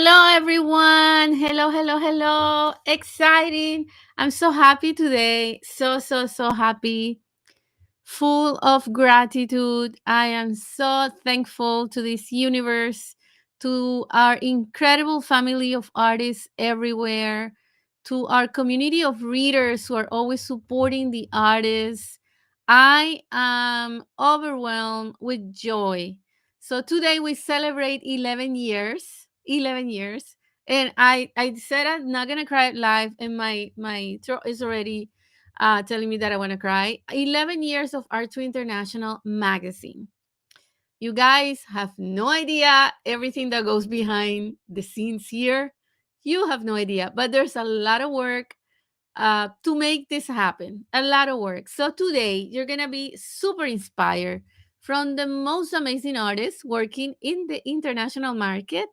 Hello, everyone. Hello, hello, hello. Exciting. I'm so happy today. So happy. Full of gratitude. I am so thankful to this universe, to our incredible family of artists everywhere, to our community of readers who are always supporting the artists. I am overwhelmed with joy. So today we celebrate 11 years. 11 years. And I said I'm not gonna cry live, and my throat is already telling me that I want to cry. 11 years of ArtTour International Magazine. You guys have no idea everything that goes behind the scenes here. You have no idea, but there's a lot of work to make this happen. A lot of work. So today you're going to be super inspired from the most amazing artists working in the international market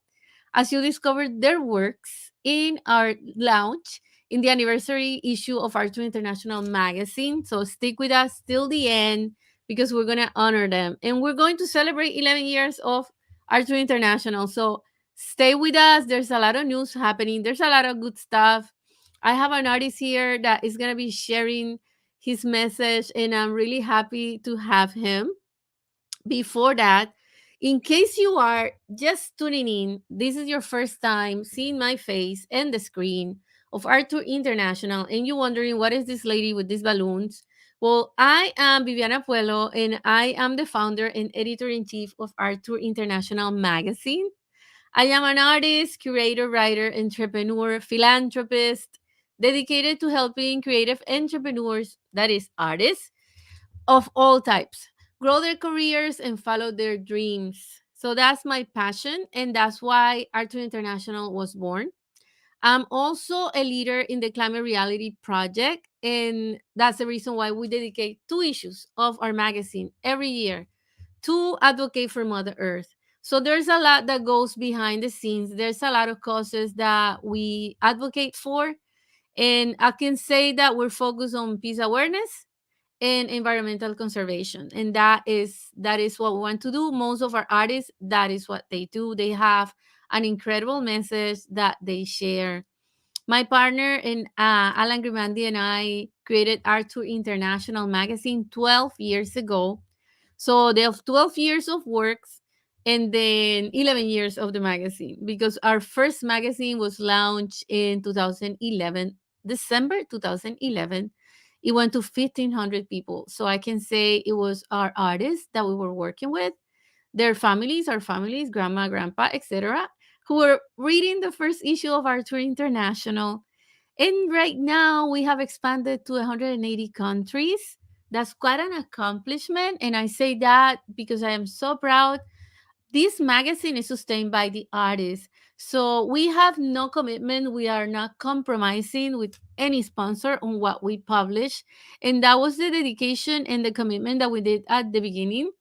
as you discover their works in our launch in the anniversary issue of Artur International Magazine. So stick with us till the end because we're going to honor them. And we're going to celebrate 11 years of Artur International. So stay with us. There's a lot of news happening, there's a lot of good stuff. I have an artist here that is going to be sharing his message, and I'm really happy to have him. Before that, in case you are just tuning in, this is your first time seeing my face and the screen of ArtTour International, and you're wondering what is this lady with these balloons. Well, I am Viviana Puello, and I am the founder and editor in chief of ArtTour International Magazine. I am an artist, curator, writer, entrepreneur, philanthropist, dedicated to helping creative entrepreneurs, that is, artists of all types, grow their careers and follow their dreams. So that's my passion, and that's why ArtTour International was born. I'm also a leader in the Climate Reality Project, and that's the reason why we dedicate 2 issues of our magazine every year to advocate for Mother Earth. So there's a lot that goes behind the scenes. There's a lot of causes that we advocate for. And I can say that we're focused on peace awareness and environmental conservation. And that is what we want to do. Most of our artists, that is what they do. They have an incredible message that they share. My partner and Alan Grimandi and I created ArtTour International Magazine 12 years ago. So they have 12 years of works and then 11 years of the magazine, because our first magazine was launched in 2011, December 2011. It went to 1,500 people. So I can say it was our artists that we were working with, their families, our families, grandma, grandpa, etc., who were reading the first issue of ArtTour International. And right now we have expanded to 180 countries. That's quite an accomplishment. And I say that because I am so proud. This magazine is sustained by the artists. So we have no commitment. We are not compromising with any sponsor on what we publish. And that was the dedication and the commitment that we did at the beginning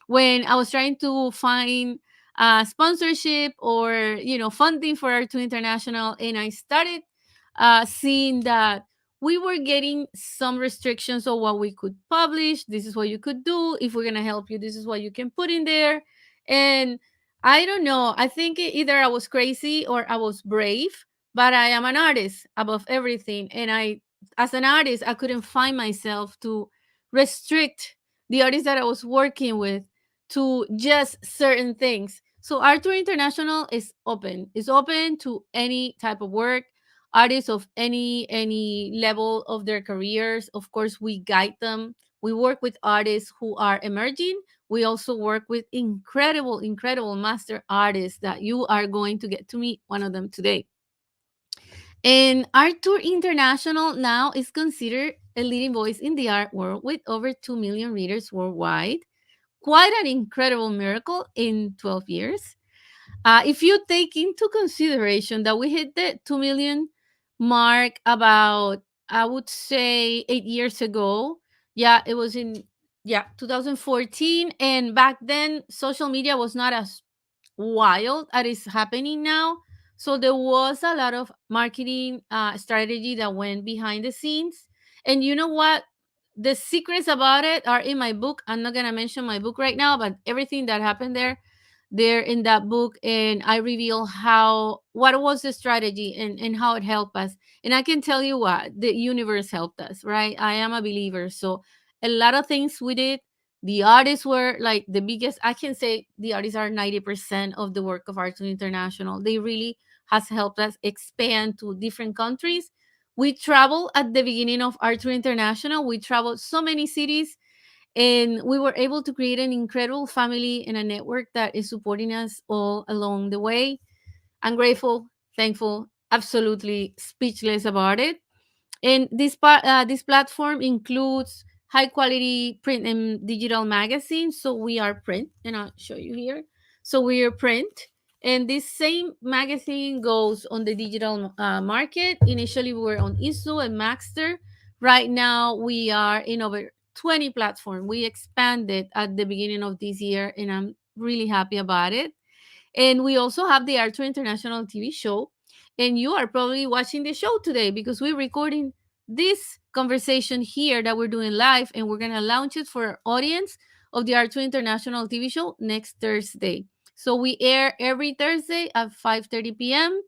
when I was trying to find sponsorship or funding for Art2 International, and I started seeing that we were getting some restrictions on what we could publish. This is what you could do. If we're gonna help you, this is what you can put in there. And I don't know. I think either I was crazy or I was brave, but I am an artist above everything. And as an artist, I couldn't find myself to restrict the artists that I was working with to just certain things. So ArtTour International is open. It's open to any type of work, artists of any level of their careers. Of course, we guide them. We work with artists who are emerging. We also work with incredible master artists that you are going to get to meet one of them today. And ArtTour International now is considered a leading voice in the art world with over 2 million readers worldwide. Quite an incredible miracle in 12 years. If you take into consideration that we hit the 2 million mark about, I would say, 8 years ago. Yeah, it was in 2014. And back then, social media was not as wild as is happening now. So there was a lot of marketing strategy that went behind the scenes. And you know what? The secrets about it are in my book. I'm not gonna mention my book right now, but everything that happened there, there in that book, and I reveal how what was the strategy and how it helped us. And I can tell you what, the universe helped us, right? I am a believer. So a lot of things we did, the artists were like the biggest. I can say the artists are 90% of the work of ArtTour International. They really has helped us expand to different countries. We traveled at the beginning of ArtTour International. We traveled so many cities, and we were able to create an incredible family and a network that is supporting us all along the way. I'm grateful, thankful, absolutely speechless about it. And this platform includes high quality print and digital magazines. So we are print, and I'll show you here. So we are print, and this same magazine goes on the digital market. Initially, we were on ISO and Maxter. Right now, we are in over 20 platforms. We expanded at the beginning of this year, and I'm really happy about it. And we also have the Artur International TV show. And you are probably watching the show today because we're recording this conversation here that we're doing live, and we're going to launch it for our audience of the Artur International TV show next Thursday. So we air every Thursday at 5:30 p.m.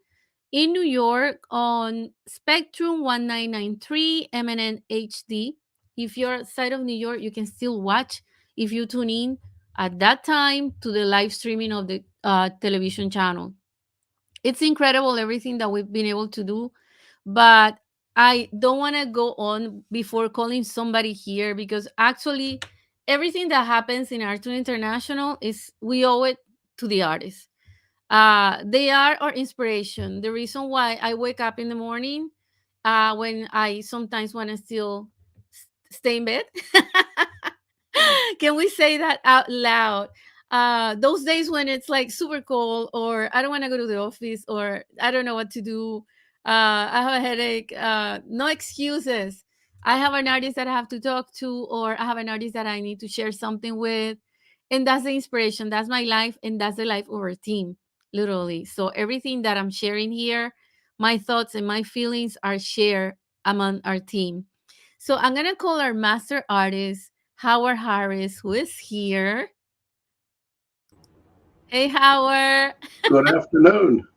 in New York on Spectrum 1993 MNN HD. If you're outside of New York, you can still watch if you tune in at that time to the live streaming of the television channel. It's incredible everything that we've been able to do, but I don't want to go on before calling somebody here, because actually everything that happens in Arttour International is we owe it to the artists. They are our inspiration. The reason why I wake up in the morning, when I sometimes want to still stay in bed. Can we say that out loud? Those days when it's like super cold, or I don't want to go to the office, or I don't know what to do. I have a headache. No excuses. I have an artist that I have to talk to, or I have an artist that I need to share something with. And that's the inspiration. That's my life. And that's the life of our team, literally. So everything that I'm sharing here, my thoughts and my feelings are shared among our team. So I'm going to call our master artist, Howard Harris, who is here. Hey, Howard. Good afternoon.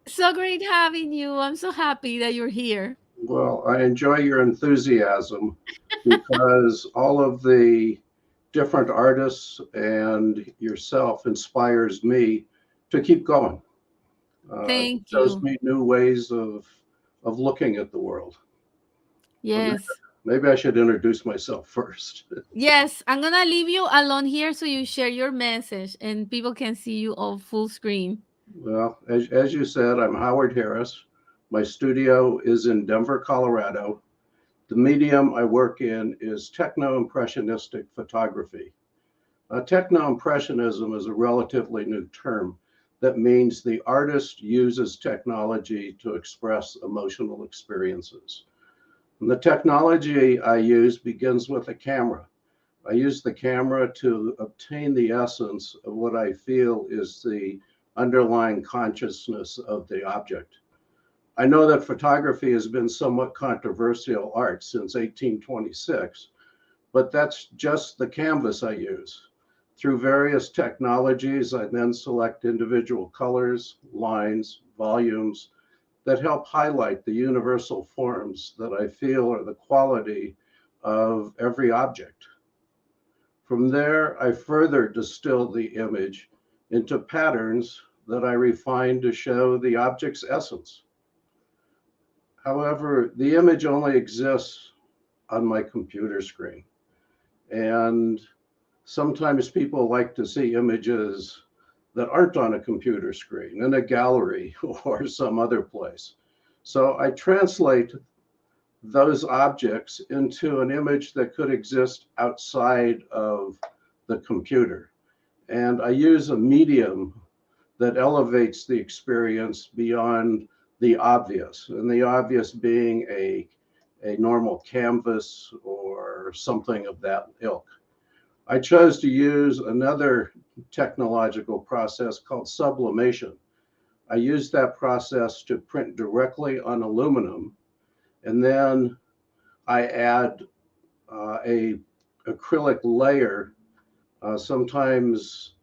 So great having you. I'm so happy that you're here. Well, I enjoy your enthusiasm because all of the different artists and yourself inspires me to keep going. Thank Shows you. me new ways of looking at the world. But Yes. maybe I should introduce myself first. Yes, I'm going to leave you alone here so you share your message and people can see you all full screen. Well, as you said, I'm Howard Harris. My studio is in Denver, Colorado. The medium I work in is techno-impressionistic photography. Techno-impressionism is a relatively new term that means the artist uses technology to express emotional experiences. And the technology I use begins with a camera. I use the camera to obtain the essence of what I feel is the underlying consciousness of the object. I know that photography has been somewhat controversial art since 1826, but that's just the canvas I use. Through various technologies, I then select individual colors, lines, volumes that help highlight the universal forms that I feel are the quality of every object. From there, I further distill the image into patterns that I refine to show the object's essence. However, the image only exists on my computer screen. And sometimes people like to see images that aren't on a computer screen in a gallery or some other place. So I translate those objects into an image that could exist outside of the computer. And I use a medium that elevates the experience beyond the obvious, and the obvious being a normal canvas or something of that ilk. I chose to use another technological process called sublimation. I used that process to print directly on aluminum, and then I add a acrylic layer, sometimes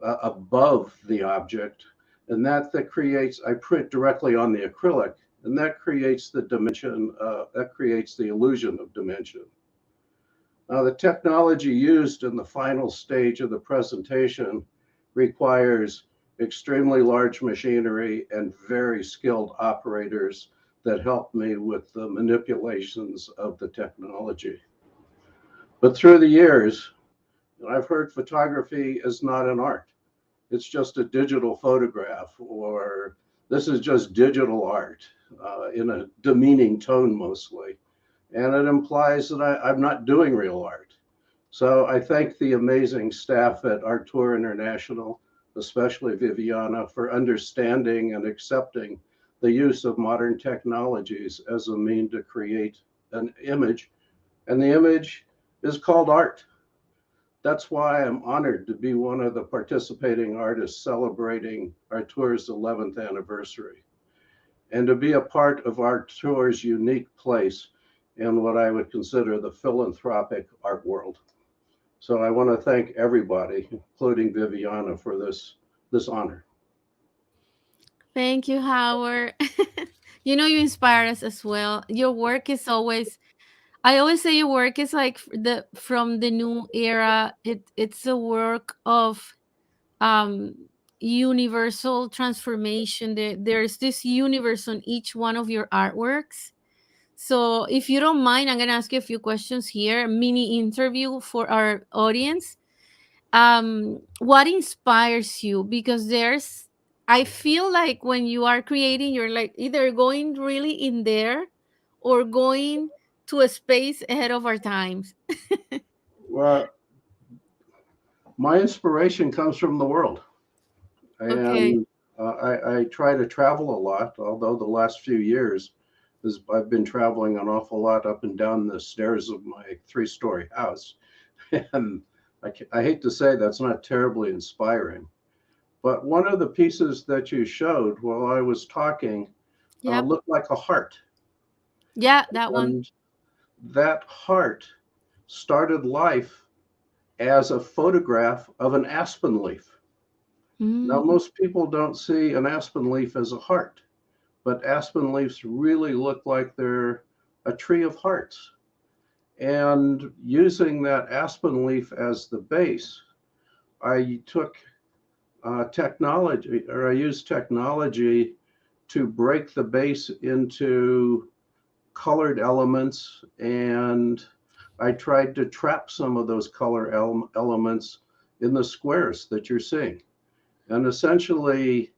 above the object, and that creates, I print directly on the acrylic, and that creates the dimension, that creates the illusion of dimension. Now, the technology used in the final stage of the presentation requires extremely large machinery and very skilled operators that help me with the manipulations of the technology. But through the years, I've heard photography is not an art. It's just a digital photograph, or this is just digital art, in a demeaning tone mostly. And it implies that I'm not doing real art. So I thank the amazing staff at ArtTour International, especially Viviana, for understanding and accepting the use of modern technologies as a mean to create an image. And the image is called art. That's why I'm honored to be one of the participating artists celebrating ArtTour's 11th anniversary, and to be a part of ArtTour's unique place in what I would consider the philanthropic art world. So I want to thank everybody, including Viviana, for this honor. Thank you, Howard. You know, you inspire us as well. Your work is always, I always say your work is like the from the new era. It's a work of um universal transformation. There's this universe on each one of your artworks. So if you don't mind, I'm gonna ask you a few questions here, a mini interview for our audience. What inspires you? Because there's, I feel like when you are creating, you're like either going really in there or going to a space ahead of our times. Well, my inspiration comes from the world. Okay. And I try to travel a lot, although the last few years is I've been traveling an awful lot up and down the stairs of my 3-story house. And I hate to say that's not terribly inspiring. But one of the pieces that you showed while I was talking Yep. looked like a heart. Yeah, that one. And that heart started life as a photograph of an aspen leaf. Now, Mm, most people don't see an aspen leaf as a heart, but aspen leaves really look like they're a tree of hearts. And using that aspen leaf as the base, I took technology, or I used technology to break the base into colored elements, and I tried to trap some of those color elements in the squares that you're seeing. And essentially,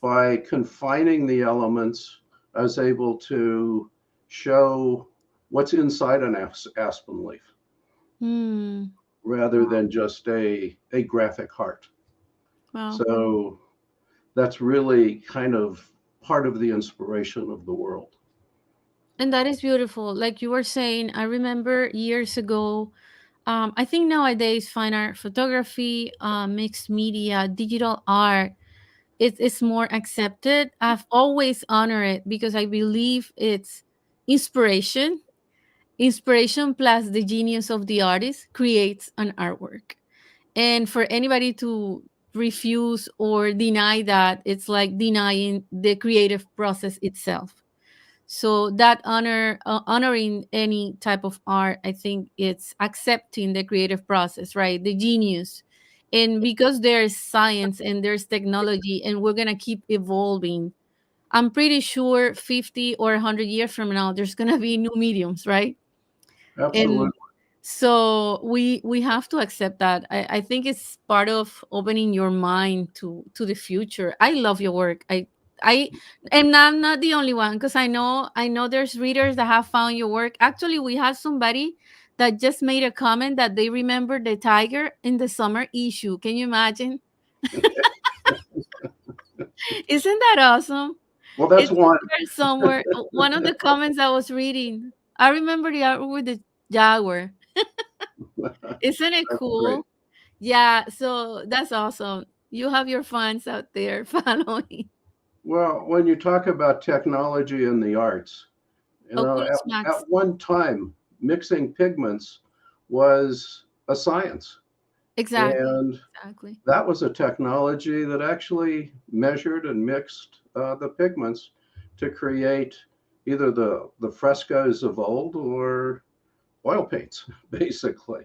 by confining the elements, I was able to show what's inside an aspen leaf mm, rather than just a graphic heart. wow. So that's really kind of part of the inspiration of the world. And that is beautiful. Like you were saying, I remember years ago, I think nowadays fine art, photography, mixed media, digital art, it's more accepted. I've always honored it because I believe it's inspiration. Inspiration plus the genius of the artist creates an artwork. And for anybody to refuse or deny that, it's like denying the creative process itself. So that honoring any type of art, I think it's accepting the creative process, right? The genius. And because there's science and there's technology and we're going to keep evolving, I'm pretty sure 50 or 100 years from now there's going to be new mediums, right? Absolutely. And so we have to accept that. I think it's part of opening your mind to the future. I love your work. I and I'm not the only one, because I know there's readers that have found your work. Actually, we had somebody that just made a comment that they remember the tiger in the summer issue. Can you imagine? Isn't that awesome? Well, that's It's one. there somewhere. One of the comments I was reading, I remember the art with the jaguar. Isn't it That's great. cool? Yeah, so that's awesome. You have your fans out there following. Well, when you talk about technology in the arts, Oculus Max. at one time, mixing pigments was a science. Exactly. And Exactly. that was a technology that actually measured and mixed the pigments to create either the frescoes of old or oil paints, basically.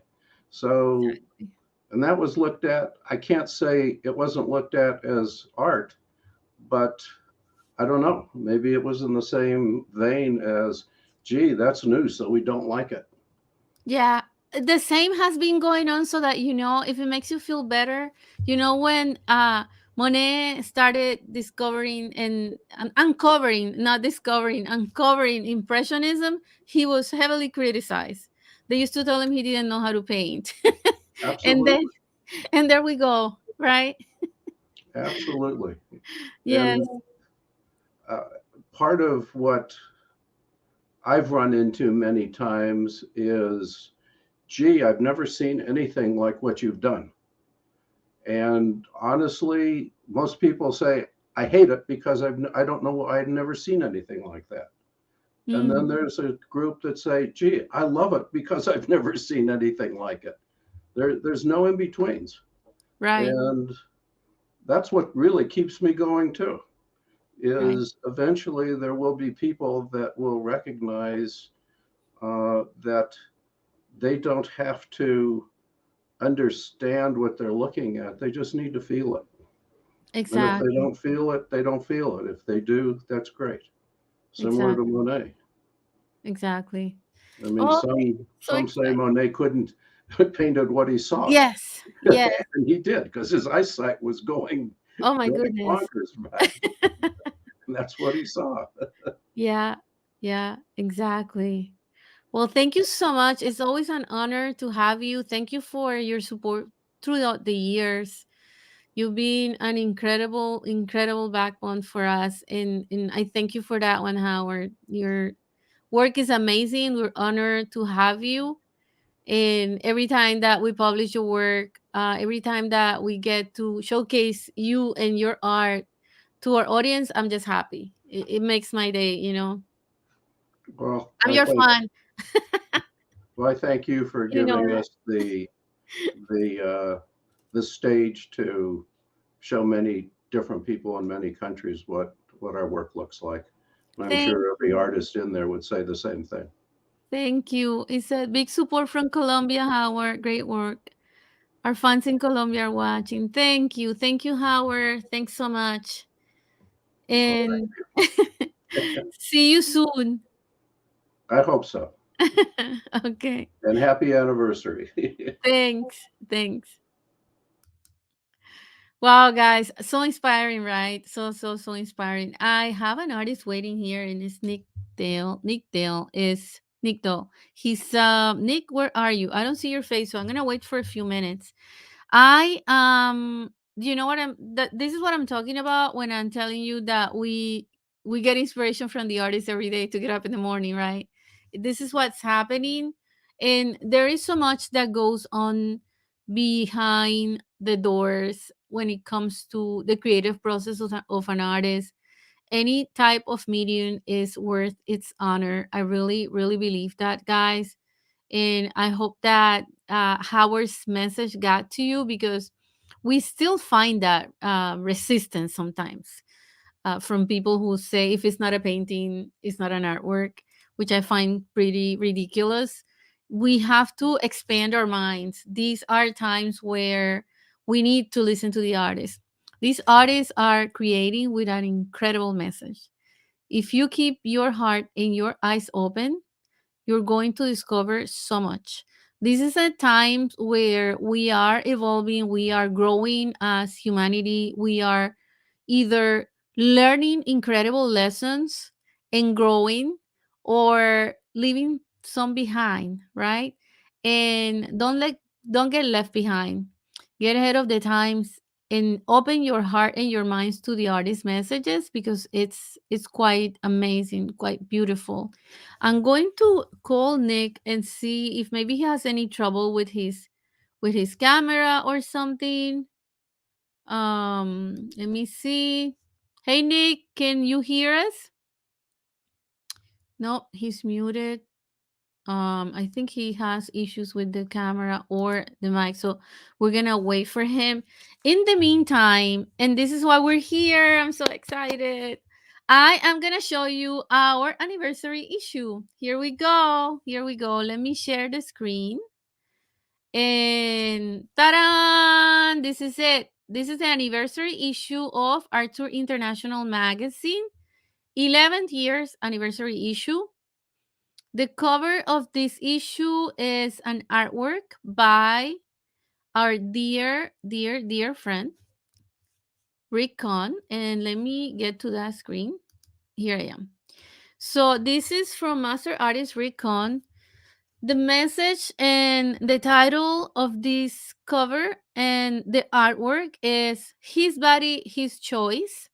So, Exactly. and that was looked at, I can't say it wasn't looked at as art, but I don't know. Maybe it was in the same vein as, gee, that's new, so we don't like it. Yeah, the same has been going on, so that if it makes you feel better, when Monet started discovering and uncovering, not discovering, uncovering impressionism, he was heavily criticized. They used to tell him he didn't know how to paint. and then Absolutely. and there we go, right? Absolutely. Yes. And uh, part of what I've run into many times is, gee, I've never seen anything like what you've done. And honestly, most people say, I hate it because I don't know, I've never seen anything like that. And then Mm, there's a group that say, gee, I love it because I've never seen anything like it. There's no in betweens. right. And that's what really keeps me going too, Right. is eventually there will be people that will recognize that they don't have to understand what they're looking at. They just need to feel it. And if they Exactly. don't feel it, they don't feel it. If they do, that's great. Similar to Exactly. Monet. Exactly. I mean, Oh, so some say excited. Monet couldn't painted what he saw, Yes. Yes. and he did because his eyesight was Oh my going goodness. bonkers back, and that's what he saw. Yeah, yeah, exactly. Well, thank you so much. It's always an honor to have you. Thank you for your support throughout the years. You've been an incredible, incredible backbone for us. And I thank you for that one, Howard. Your work is amazing. We're honored to have you. And every time that we publish your work, every time that we get to showcase you and your art to our audience, I'm just happy. It makes my day. Well, I'm your fan. I thank you for You know giving that. us the the stage to show many different people in many countries what our work looks like. And I'm Thank sure every artist in there would say the same thing. thank you. It's a big support from Colombia, Howard. Great work. Our fans in Colombia are watching. Thank you. Thank you, Howard. Thanks so much. Well, And see you soon. I hope so. Okay. And happy anniversary. Thanks. Thanks. Wow, guys, so inspiring, right? So, so, so inspiring. I have an artist waiting here, and it's Nick Dale. Nick Dale is Nick Dale. He's Nick. Where are you? I don't see your face, so I'm gonna wait for a few minutes. I Do you know what this is what I'm talking about when I'm telling you that we get inspiration from the artist every day to get up in the morning, right? This is what's happening, and there is so much that goes on behind the doors when it comes to the creative process of an artist. Any type of medium is worth its honor. I really, really believe that, guys. And I hope that Howard's message got to you, because we still find that resistance sometimes from people who say if it's not a painting, it's not an artwork, which I find pretty ridiculous. We have to expand our minds. These are times where we need to listen to the artists. These artists are creating with an incredible message. If you keep your heart and your eyes open, you're going to discover so much. This is a time where we are evolving, we are growing as humanity, we are either learning incredible lessons and growing, or leaving some behind, right? And don't get left behind. Get ahead of the times and open your heart and your minds to the artist messages, because it's quite amazing, quite beautiful. I'm going to call Nick and see if maybe he has any trouble with his camera or something. Let me see. Hey Nick, can you hear us? No, he's muted. I think he has issues with the camera or the mic, so we're gonna wait for him. In the meantime, and this is why we're here, I'm so excited. I am gonna show you our anniversary issue. Here we go. Here we go. Let me share the screen. And ta-da! This is it. This is the anniversary issue of ArtTour International Magazine. 11th years anniversary issue. The cover of this issue is an artwork by our dear friend, Rick Kahn. And let me get to that screen. Here I am. So this is from master artist Rick Kahn. The message and the title of this cover and the artwork is His Body, His Choice.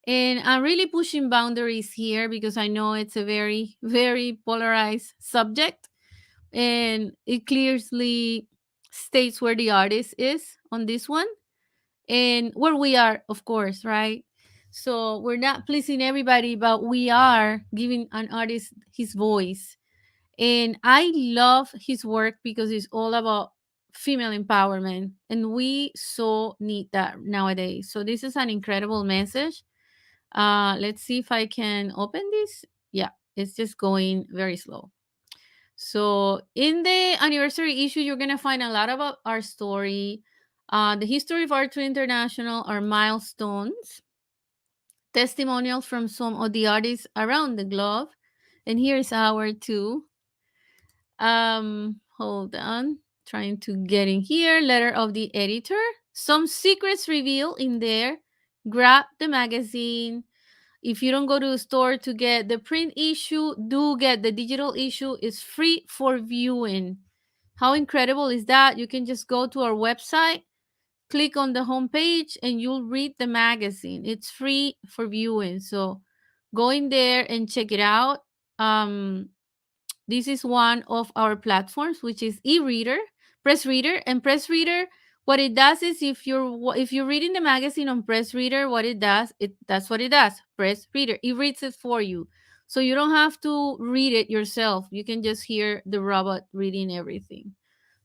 And I'm really pushing boundaries here because I know it's a very, very polarized subject. And it clearly states where the artist is on this one and where we are, of course, right? So we're not pleasing everybody, but we are giving an artist his voice. And I love his work because it's all about female empowerment. And we so need that nowadays. So this is an incredible message. Let's see if I can open this. Yeah, it's just going very slow. So in the anniversary issue, you're gonna find a lot about our story, the history of ArtTour International, our milestones, testimonials from some of the artists around the globe, and here's our two. Hold on, trying to get in here. Letter of the editor. Some secrets revealed in there. Grab the magazine. If you don't go to the store to get the print issue, do get the digital issue. It's free for viewing. How incredible is that? You can just go to our website, click on the homepage, and you'll read the magazine. It's free for viewing. So go in there and check it out. Um, this is one of our platforms, which is e-reader, press reader, and press reader. What it does is if you're reading the magazine on press reader, what it does, that's what it does. Press reader, it reads it for you, so you don't have to read it yourself. You can just hear the robot reading everything.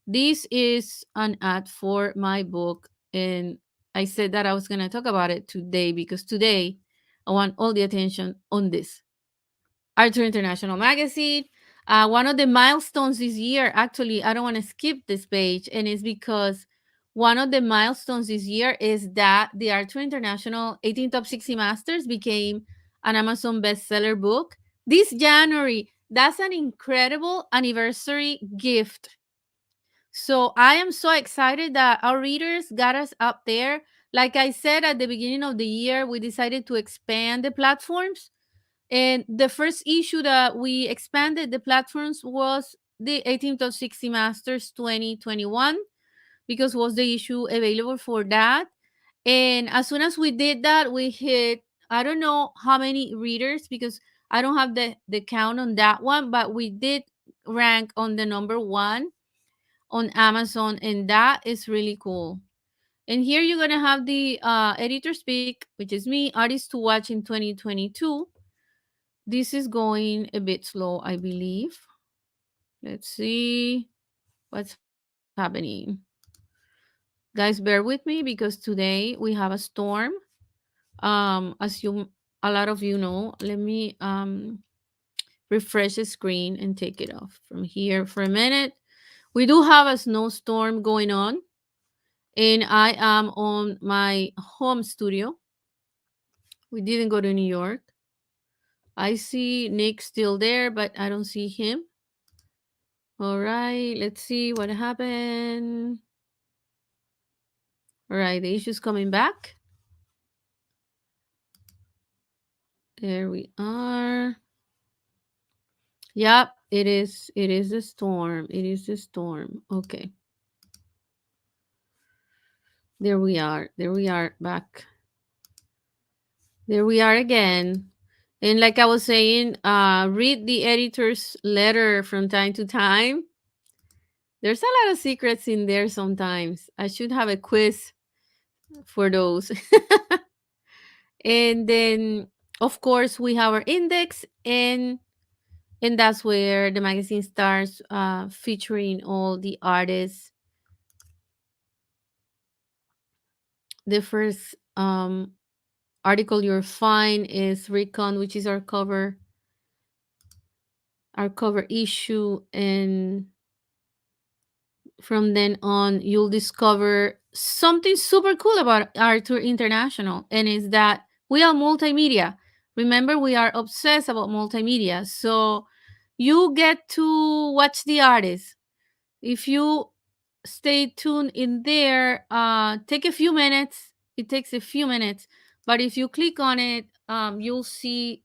This is an ad for my book, and I said that I was going to talk about it today because today I want all the attention on this. ArtTour International Magazine. One of the milestones this year, actually, I don't want to skip this page, and it's because one of the milestones this year is that the ArtTour International 18 Top 60 Masters became an Amazon bestseller book this January. That's an incredible anniversary gift. So I am so excited that our readers got us up there. Like I said at the beginning of the year, we decided to expand the platforms. And the first issue that we expanded the platforms was the 18th of 60 Masters 2021 because was the issue available for that. And as soon as we did that, we hit, I don't know how many readers because I don't have the count on that one, but we did rank on the number one on Amazon, and that is really cool. And here you're gonna have the editor speak, which is me, artist to watch in 2022. This is going a bit slow, I believe. Let's see what's happening. Guys, bear with me because today we have a storm. As you a lot of you know, let me refresh the screen and take it off from here for a minute. We do have a snowstorm going on, and I am on my home studio. We didn't go to New York. I see Nick still there, but I don't see him. All right, let's see what happened. All right, the issue's coming back. There we are. Yep, it is. It is a storm. It is a storm. Okay. There we are. There we are back. There we are again. And like I was saying, read the editor's letter from time to time. There's a lot of secrets in there sometimes. I should have a quiz for those. And then, of course, we have our index, and And that's where the magazine starts featuring all the artists. The first article you'll find is Recon, which is our cover issue, and from then on you'll discover something super cool about ArtTour International, and is that we are multimedia. Remember, we are obsessed about multimedia, so you get to watch the artists. If you stay tuned in there, take a few minutes. It takes a few minutes, but if you click on it, you'll see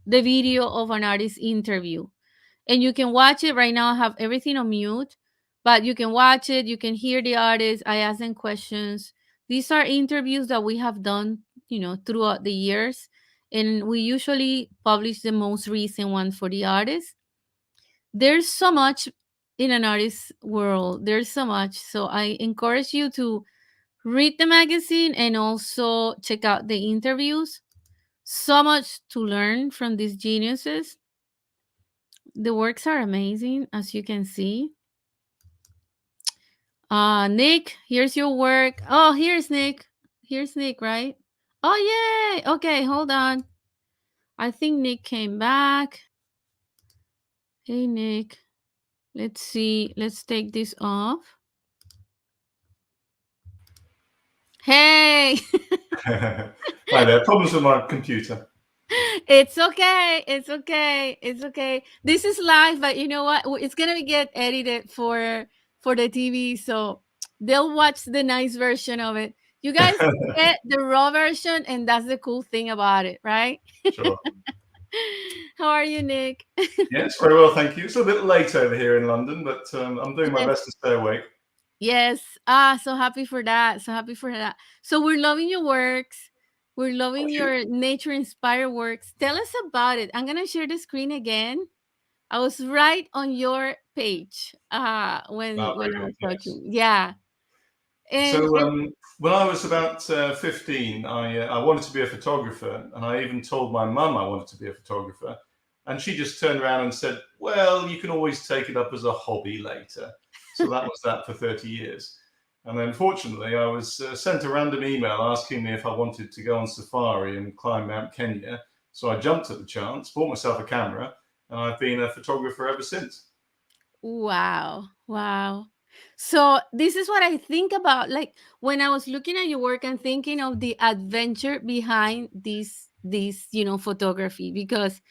the video of an artist interview, and you can watch it right now. I have everything on mute, but you can watch it. You can hear the artist. I ask them questions. These are interviews that we have done, throughout the years, and we usually publish the most recent one for the artist. There's so much in an artist world. There's so much. So I encourage you to read the magazine and also check out the interviews. So much to learn from these geniuses. The works are amazing, as you can see. Nick, here's your work. Oh, here's Nick. Here's Nick, right? Oh, yay. Okay, hold on. I think Nick came back. Hey, Nick. Let's see. Let's take this off. Hey. Hi there. Problems with my computer. It's okay. It's okay. It's okay. This is live, but you know what? It's gonna get edited for the TV, so they'll watch the nice version of it. You guys get the raw version, and that's the cool thing about it, right? Sure. How are you, Nick? Yes, very well, thank you. It's a bit late over here in London, but I'm doing my Yes. best to stay awake. Yes. So happy for that. So happy for that. So we're loving your works. We're loving Thank you. your nature inspired works. Tell us about it. I'm gonna share the screen again. I was right on your page when Oh, when very I good. was Yes. talking. Yeah. And So when I was about 15, I wanted to be a photographer, and I even told my mum I wanted to be a photographer, and she just turned around and said, "Well, you can always take it up as a hobby later." So that was that for 30 years. And then, fortunately, I was sent a random email asking me if I wanted to go on safari and climb Mount Kenya. So I jumped at the chance, bought myself a camera, and I've been a photographer ever since. wow. Wow. So this is what I think about, like, when I was looking at your work and thinking of the adventure behind this photography, because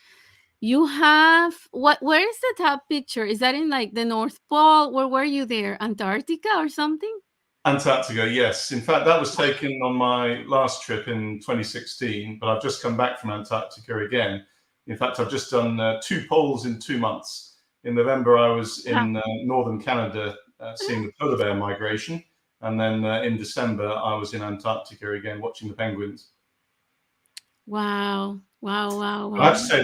you have where is the top picture? Is that in like the North Pole? Where were you there? Antarctica or something? Antarctica, yes. In fact, that was taken on my last trip in 2016, but I've just come back from Antarctica again. In fact, I've just done 2 poles in 2 months. In November, I was Wow. in northern Canada seeing the polar bear migration. And then in December, I was in Antarctica again watching the penguins. Wow. Wow. Wow. But I have Wow. to say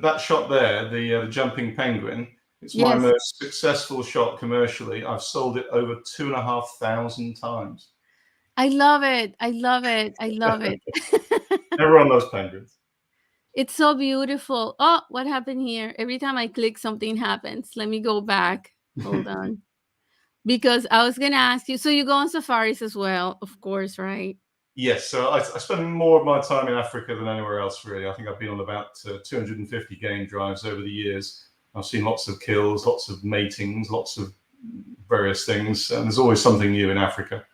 that shot there, the jumping penguin, it's my Yes. most successful shot commercially. I've sold it over 2,500 times. I love it. I love it. I love it. Everyone loves penguins. It's so beautiful. Oh, what happened here? Every time I click, something happens. Let me go back. Hold on. Because I was going to ask you, so you go on safaris as well, of course, right? Yes, so I spend more of my time in Africa than anywhere else, really. I think I've been on about 250 game drives over the years. I've seen lots of kills, lots of matings, lots of various things, and there's always something new in Africa.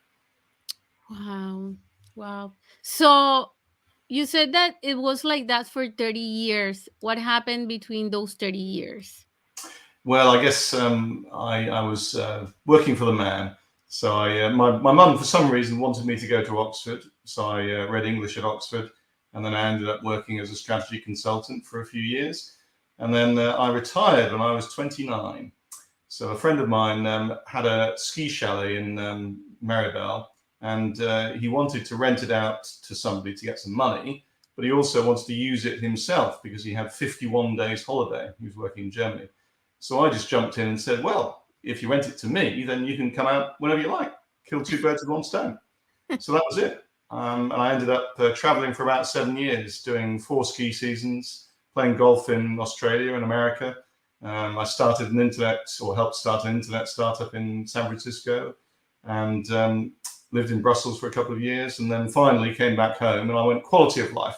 Wow. Wow. So you said that it was like that for 30 years. What happened between those 30 years? Well, I guess I was working for the man. So my mum, for some reason, wanted me to go to Oxford. So I read English at Oxford, and then I ended up working as a strategy consultant for a few years. And then I retired when I was 29. So a friend of mine had a ski chalet in Maribel, and he wanted to rent it out to somebody to get some money, but he also wanted to use it himself because he had 51 days holiday. He was working in Germany. So I just jumped in and said, well, if you rent it to me, then you can come out whenever you like. Kill two birds with one stone. So that was it. And I ended up traveling for about 7 years, doing 4 ski seasons, playing golf in Australia and America. I started an internet, or helped start an internet startup in San Francisco, and lived in Brussels for a couple of years, and then finally came back home and I went quality of life.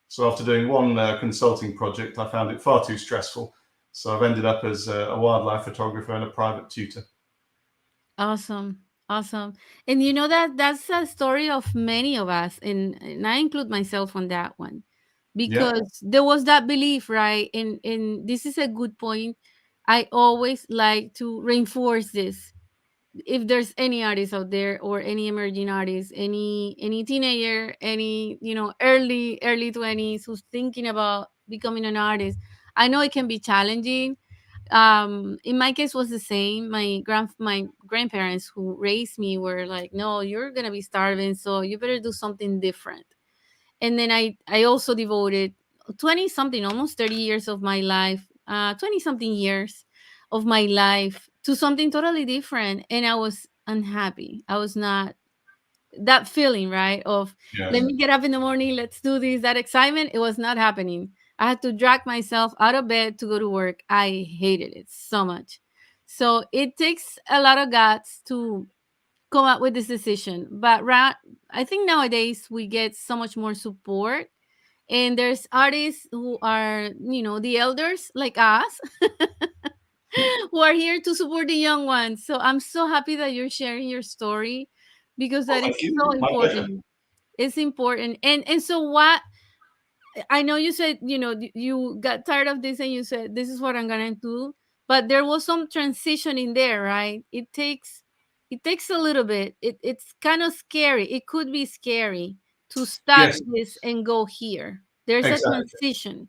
So after doing one consulting project, I found it far too stressful. So I've ended up as a wildlife photographer and a private tutor. Awesome. Awesome. And you know that that's a story of many of us, and I include myself on that one, Yeah, because there was that belief, right? And this is a good point. I always like to reinforce this. If there's any artist out there, or any emerging artist, any teenager, any, early 20s, who's thinking about becoming an artist, I know it can be challenging. In my case was the same. My grandparents who raised me were like, no, you're gonna be starving, so you better do something different. And then I also devoted 20 something, almost 30 years of my life, 20 something years of my life, to something totally different, and I was unhappy. I was not, that feeling, right, of let yes, me get up in the morning, let's do this, that excitement, it was not happening. I had to drag myself out of bed to go to work. I hated it so much. So it takes a lot of guts to come up with this decision. But I think nowadays we get so much more support, and there's artists who are, the elders like us, who are here to support the young ones. So I'm so happy that you're sharing your story, because well, that thank is you, so my pleasure. important. It's important. And so what, I know you said, you got tired of this and you said, this is what I'm gonna do. But there was some transition in there, right? It takes a little bit. It's kind of scary. It could be scary to stop Yes, this and go here. There's a exactly. transition.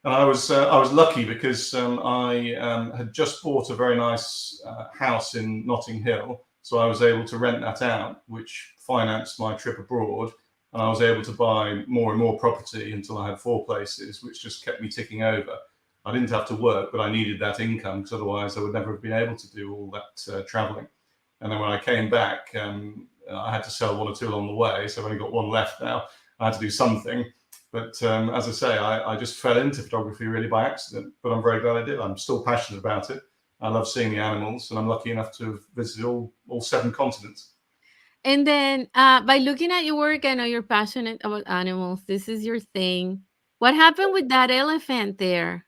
And I was lucky because I had just bought a very nice house in Notting Hill, so I was able to rent that out, which financed my trip abroad. And I was able to buy more and more property until I had 4 places, which just kept me ticking over. I didn't have to work, but I needed that income because otherwise I would never have been able to do all that traveling. And then when I came back, I had to sell one or two along the way, so I've only got one left now. I had to do something. But as I say, I just fell into photography really by accident, but I'm very glad I did. I'm still passionate about it. I love seeing the animals, and I'm lucky enough to have visited all 7 continents. And then, by looking at your work, I know you're passionate about animals. This is your thing. What happened with that elephant there?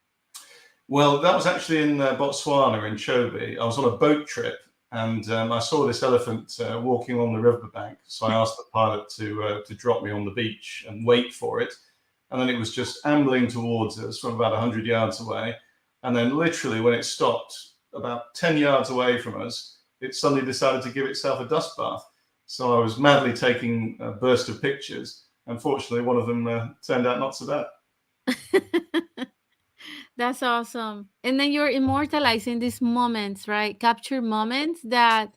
Well, that was actually in Botswana, in Chobe. I was on a boat trip, and I saw this elephant walking on the riverbank. So I asked the pilot to drop me on the beach and wait for it. And then it was just ambling towards us from about 100 yards away. And then literally when it stopped about 10 yards away from us, it suddenly decided to give itself a dust bath. So I was madly taking a burst of pictures. Unfortunately, one of them turned out not so bad. That's awesome. And then you're immortalizing these moments, right? Capture moments that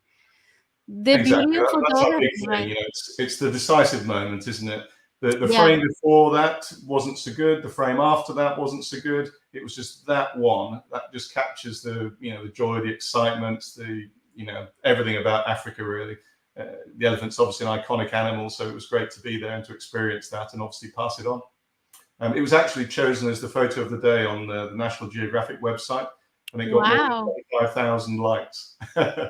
the beauty Exactly. of That's our big photography, thing. right? It's the decisive moment, isn't it? The Yeah. frame before that wasn't so good. The frame after that wasn't so good. It was just that one that just captures the joy, the excitement, everything about Africa really. The elephant's obviously an iconic animal, so it was great to be there and to experience that and obviously pass it on. It was actually chosen as the photo of the day on the National Geographic website, and it got more than Wow. 25,000 likes.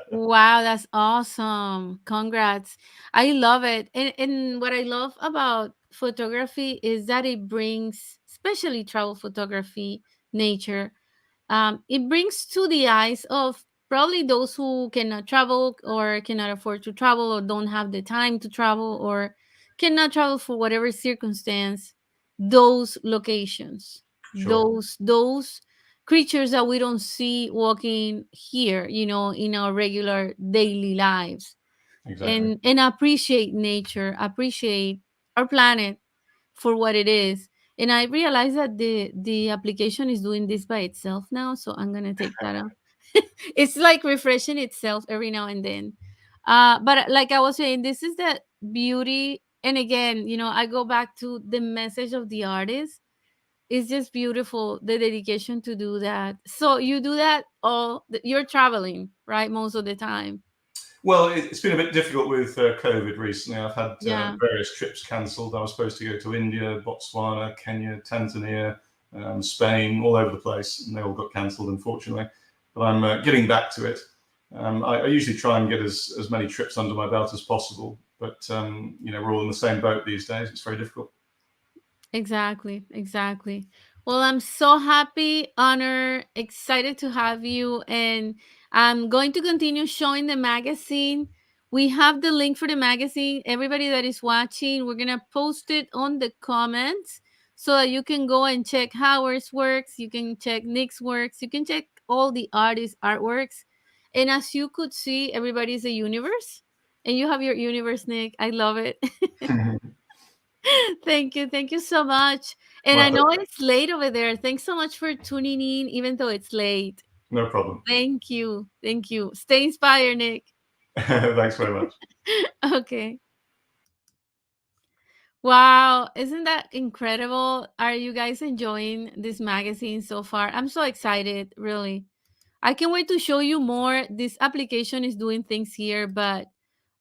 Wow, that's awesome. Congrats. I love it. And what I love about photography is that it brings, especially travel photography, nature, it brings to the eyes of probably those who cannot travel, or cannot afford to travel, or don't have the time to travel, or cannot travel for whatever circumstance, those locations, Sure, those creatures that we don't see walking here, in our regular daily lives, exactly. and appreciate nature, appreciate our planet for what it is. And I realize that the application is doing this by itself now, so I'm gonna take that out. It's like refreshing itself every now and then. But like I was saying, this is the beauty. And again, I go back to the message of the artist. It's just beautiful, the dedication to do that. So you do that you're traveling, right, most of the time. Well, it's been a bit difficult with COVID recently. I've had Yeah. various trips cancelled. I was supposed to go to India, Botswana, Kenya, Tanzania, Spain, all over the place, and they all got cancelled, unfortunately. But I'm getting back to it. I usually try and get as many trips under my belt as possible, but we're all in the same boat these days. It's very difficult. Exactly, exactly. Well, I'm so happy, honored, excited to have you. And I'm going to continue showing the magazine. We have the link for the magazine. Everybody that is watching, we're going to post it on the comments so that you can go and check Howard's works. You can check Nick's works. You can check all the artists' artworks. And as you could see, everybody's a universe. And you have your universe, Nick. I love it. Thank you. Thank you so much. And I Well, know it's late over there. Thanks so much for tuning in, even though it's late. no problem. Thank you. Thank you. Stay inspired, Nick. Thanks very much. Okay. Wow. Isn't that incredible? Are you guys enjoying this magazine so far? I'm so excited, really. I can't wait to show you more. This application is doing things here, but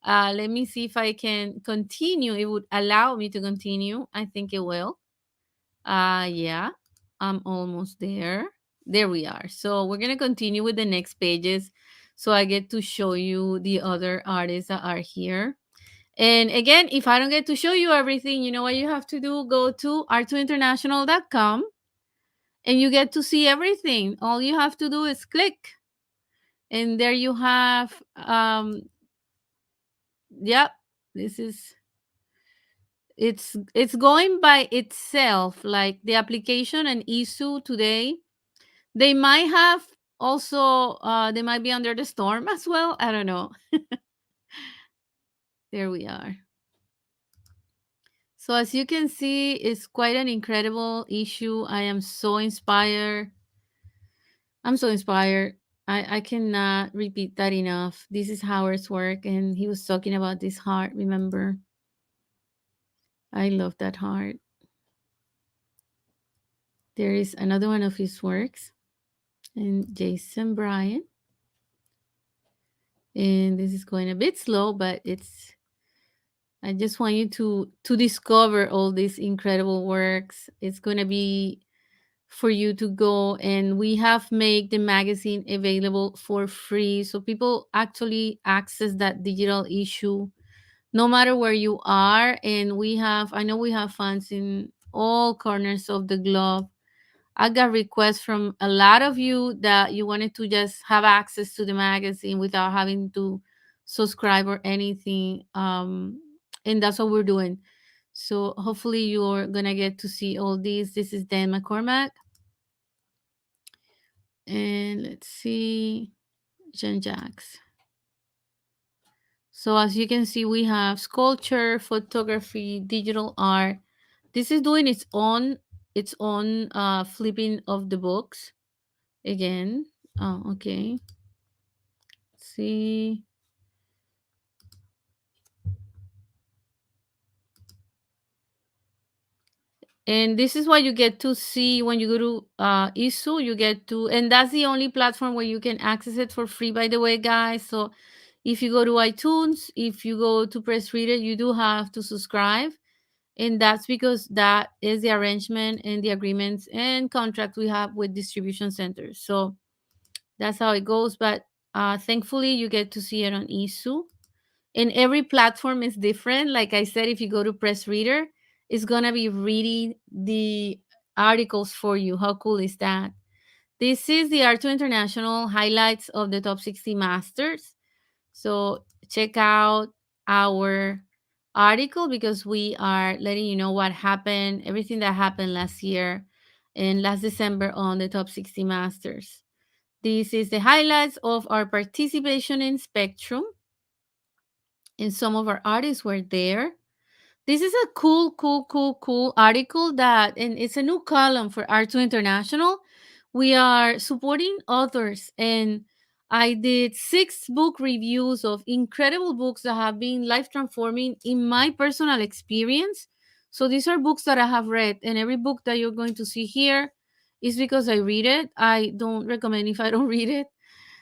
let me see if I can continue. It would allow me to continue. I think it will. Yeah, I'm almost there. There we are. So we're gonna continue with the next pages. So I get to show you the other artists that are here. And again, if I don't get to show you everything, you know what you have to do? Go to arttourinternational.com and you get to see everything. All you have to do is click. And there you have yep, this is it's going by itself, like the application and issue today. They might have also they might be under the storm as well. I don't know. There we are. So as you can see, it's quite an incredible issue. I am so inspired. I'm so inspired. I cannot repeat that enough. This is Howard's work, and he was talking about this heart, remember? I love that heart. There is another one of his works, and Jason Bryan. And this is going a bit slow, but it's I just want you to discover all these incredible works. It's going to be for you to go, and we have made the magazine available for free so people actually access that digital issue no matter where you are. And I know we have fans in all corners of the globe. I got requests from a lot of you that you wanted to just have access to the magazine without having to subscribe or anything. And that's what we're doing. So hopefully you're gonna get to see all these. This is Dan McCormack. And let's see, Jean Jacques. So as you can see, we have sculpture, photography, digital art. This is doing its own flipping of the books again. Oh, okay. See. And this is what you get to see when you go to ISU. You get to, and that's the only platform where you can access it for free, by the way, guys. So if you go to iTunes, if you go to Press Reader, you do have to subscribe. And that's because that is the arrangement and the agreements and contract we have with distribution centers. So that's how it goes. But thankfully, you get to see it on ISU. And every platform is different. Like I said, if you go to Press Reader, it's going to be reading the articles for you. How cool is that? This is the Artur International highlights of the top 60 masters. So check out our article because we are letting you know what happened, everything that happened last year and last December on the top 60 masters. This is the highlights of our participation in Spectrum, and some of our artists were there. This is a cool article that, and it's a new column for ArtTour International. We are supporting authors, and I did 6 book reviews of incredible books that have been life transforming in my personal experience. So these are books that I have read, and every book that you're going to see here is because I read it. I don't recommend if I don't read it.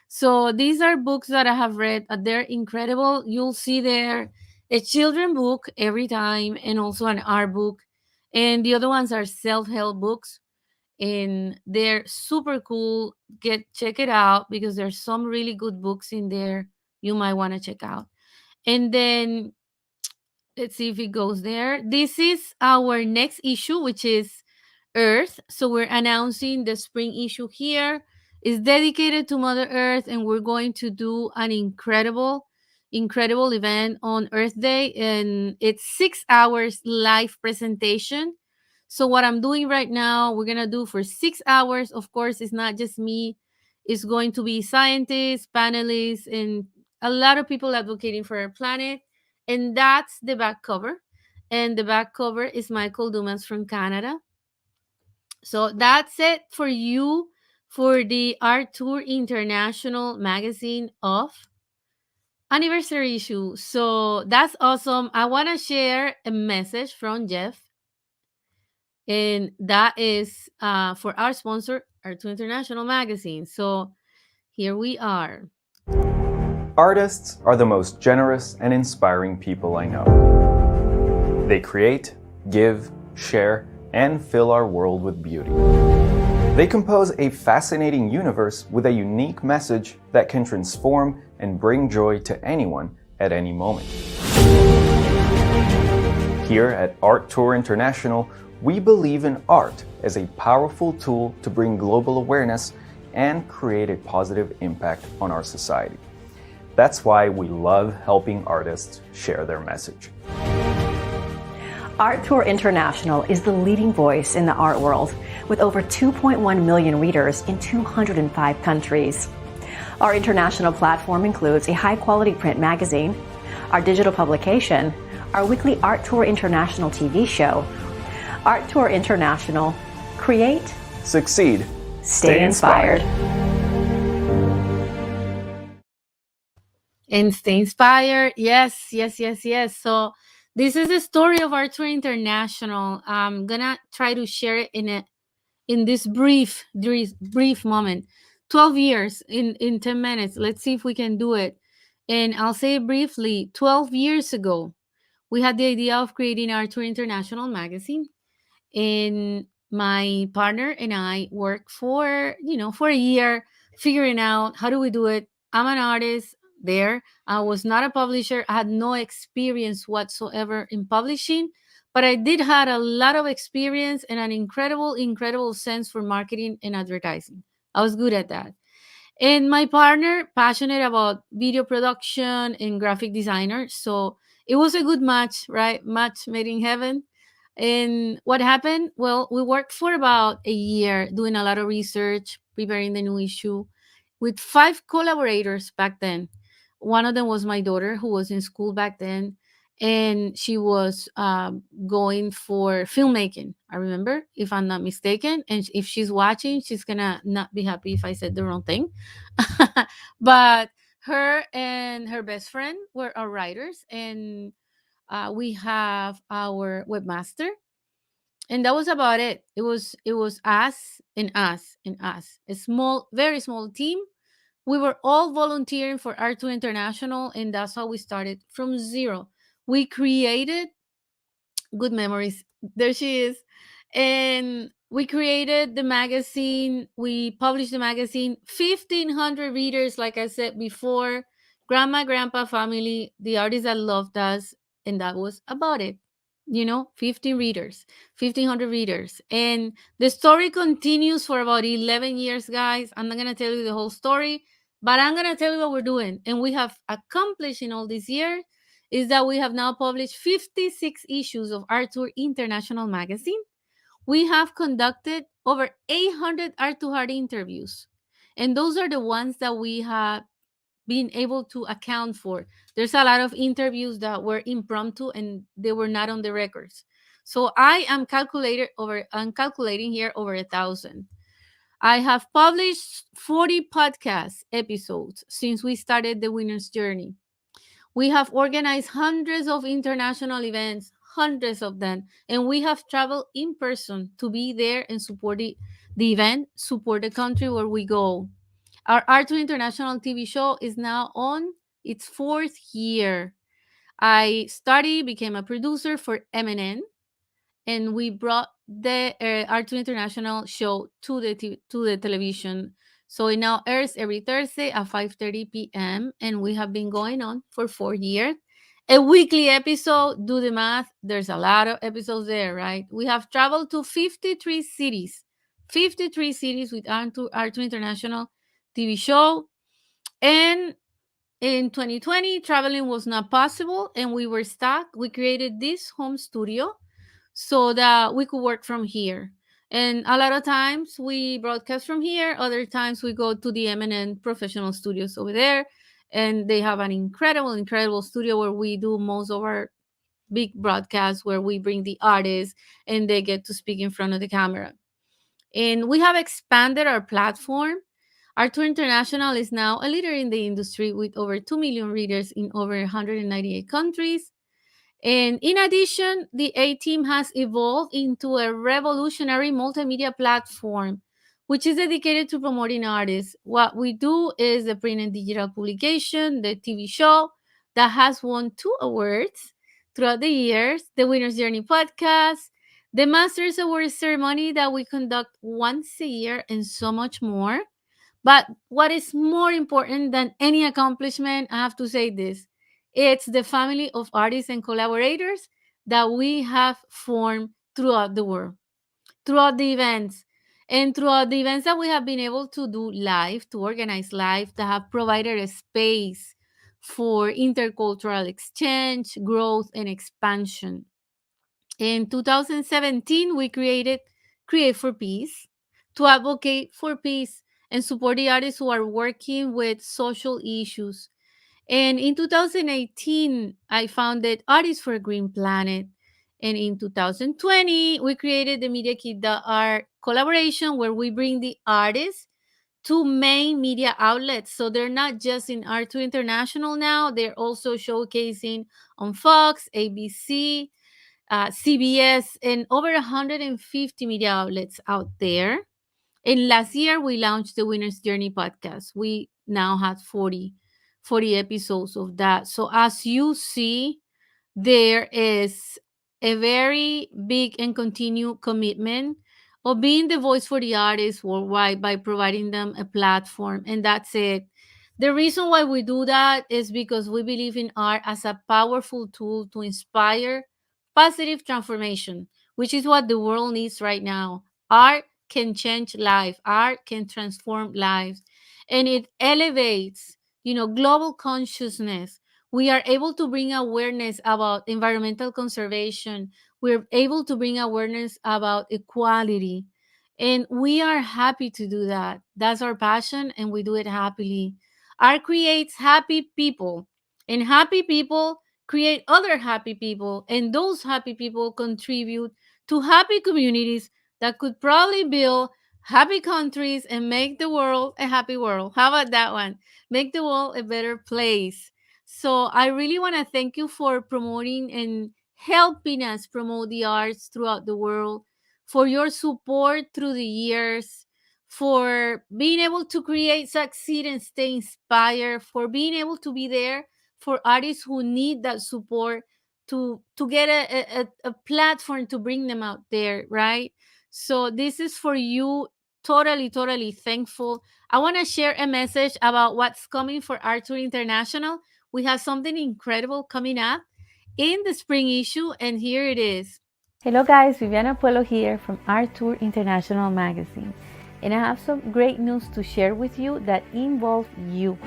So these are books that I have read. They're incredible. You'll see there a children book every time and also an art book. And the other ones are self-help books. and they're super cool. Check it out because there's some really good books in there you might want to check out. And then let's see if it goes there. This is our next issue, which is Earth. So we're announcing the spring issue here. It's dedicated to Mother Earth, and we're going to do an incredible event on Earth Day, and it's 6 hours live presentation. So what I'm doing right now, we're gonna do for 6 hours. Of course, it's not just me. It's going to be scientists, panelists, and a lot of people advocating for our planet. And that's the back cover. And the back cover is Michael Dumas from Canada. So that's it for you for the ArtTour International Magazine of anniversary issue. So that's awesome. I want to share a message from Jeff, and that is for our sponsor, ArtTour International Magazine. So here we are. Artists are the most generous and inspiring people I know. They create, give, share, and fill our world with beauty. They compose a fascinating universe with a unique message that can transform and bring joy to anyone at any moment. Here at ArtTour International, we believe in art as a powerful tool to bring global awareness and create a positive impact on our society. That's why we love helping artists share their message. ArtTour International is the leading voice in the art world, with over 2.1 million readers in 205 countries. Our international platform includes a high-quality print magazine, our digital publication, our weekly ArtTour International TV show. ArtTour International. Create. Succeed. Stay inspired. And stay inspired. Yes, yes, yes, yes. So this is the story of ArtTour International. I'm gonna try to share it in this brief moment. 12 years in 10 minutes. Let's see if we can do it. And I'll say it briefly. 12 years ago, we had the idea of creating ArtTour International Magazine. And my partner and I worked for a year figuring out how do we do it. I'm an artist there. I was not a publisher. I had no experience whatsoever in publishing, but I did had a lot of experience and an incredible sense for marketing and advertising. I was good at that. And my partner, passionate about video production and graphic designer. So it was a good match, right? Match made in heaven. And what happened? Well, we worked for about a year doing a lot of research, preparing the new issue with 5 collaborators back then. One of them was my daughter, who was in school back then, and she was going for filmmaking. I remember, if I'm not mistaken. And if she's watching, she's gonna not be happy if I said the wrong thing. But her and her best friend were our writers, and we have our webmaster, and that was about it. It was us and us and us, a small, very small team. We were all volunteering for ArtTour International, and that's how we started from zero. We created good memories. There she is. And we created the magazine. We published the magazine. 1,500 readers, like I said before. Grandma, grandpa, family, the artists that loved us. And that was about it. 15 readers, 1,500 readers. And the story continues for about 11 years, guys. I'm not going to tell you the whole story, but I'm going to tell you what we're doing. And we have accomplished in all these years is that we have now published 56 issues of ArtTour International Magazine. We have conducted over 800 Art to Heart interviews. And those are the ones that we have been able to account for. There's a lot of interviews that were impromptu and they were not on the records. So I'm calculating here over 1,000. I have published 40 podcast episodes since we started the Winner's Journey. We have organized hundreds of international events, hundreds of them, and we have traveled in person to be there and support the event, support the country where we go. Our ArtTour International TV show is now on its 4th year. I studied, became a producer for MNN, and we brought the ArtTour International show to the television. So it now airs every Thursday at 5:30 p.m. and we have been going on for 4 years. A weekly episode, do the math. There's a lot of episodes there, right? We have traveled to 53 cities, 53 cities with ArtTour International TV show. And in 2020, traveling was not possible and we were stuck. We created this home studio so that we could work from here. And a lot of times we broadcast from here. Other times we go to the eminent professional studios over there. And they have an incredible studio where we do most of our big broadcasts, where we bring the artists and they get to speak in front of the camera. And we have expanded our platform. ArtTour International is now a leader in the industry with over 2 million readers in over 198 countries. And in addition, the A team has evolved into a revolutionary multimedia platform, which is dedicated to promoting artists. What we do is the print and digital publication, the TV show that has won 2 awards throughout the years, the Winner's Journey podcast, the Masters Award ceremony that we conduct once a year, and so much more. But what is more important than any accomplishment, I have to say this, it's the family of artists and collaborators that we have formed throughout the world, throughout the events, and throughout the events that we have been able to do live, to organize live, that have provided a space for intercultural exchange, growth, and expansion. In 2017, we created Create for Peace to advocate for peace and support the artists who are working with social issues. And in 2018, I founded Artists for a Green Planet. And in 2020, we created the Media Kit the Art collaboration, where we bring the artists to main media outlets. So they're not just in ArtTour International now, they're also showcasing on Fox, ABC, CBS, and over 150 media outlets out there. And last year, we launched the Winner's Journey podcast. We now had 40 episodes of that. So as you see, there is a very big and continued commitment of being the voice for the artists worldwide by providing them a platform. And that's it. The reason why we do that is because we believe in art as a powerful tool to inspire positive transformation, which is what the world needs right now. Art can change life, art can transform lives, and it elevates, global consciousness. We are able to bring awareness about environmental conservation. We're able to bring awareness about equality. And we are happy to do that. That's our passion, and we do it happily. Art creates happy people, and happy people create other happy people, and those happy people contribute to happy communities that could probably build happy countries and make the world a happy world. How about that one? Make the world a better place. So I really want to thank you for promoting and helping us promote the arts throughout the world, for your support through the years, for being able to create, succeed, and stay inspired, for being able to be there for artists who need that support to get a platform to bring them out there, right? So this is for you. Totally thankful. I want to share a message about what's coming for ArtTour International. We have something incredible coming up in the spring issue, and here it is. Hello guys, Viviana Puello here from ArtTour International Magazine, and I have some great news to share with you that involve you.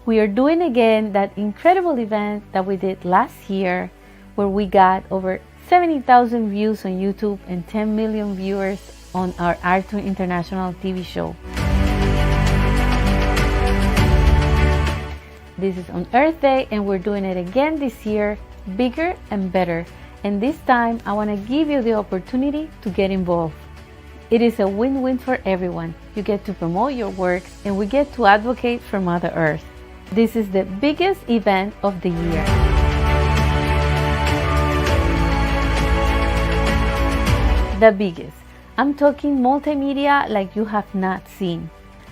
We are doing again that incredible event that we did last year, where we got over 70,000 views on YouTube and 10 million viewers on our ArtTour International TV show. This is on Earth Day, and we're doing it again this year, bigger and better. And this time, I want to give you the opportunity to get involved. It is a win-win for everyone. You get to promote your works, and we get to advocate for Mother Earth. This is the biggest event of the year. The biggest. I'm talking multimedia like you have not seen.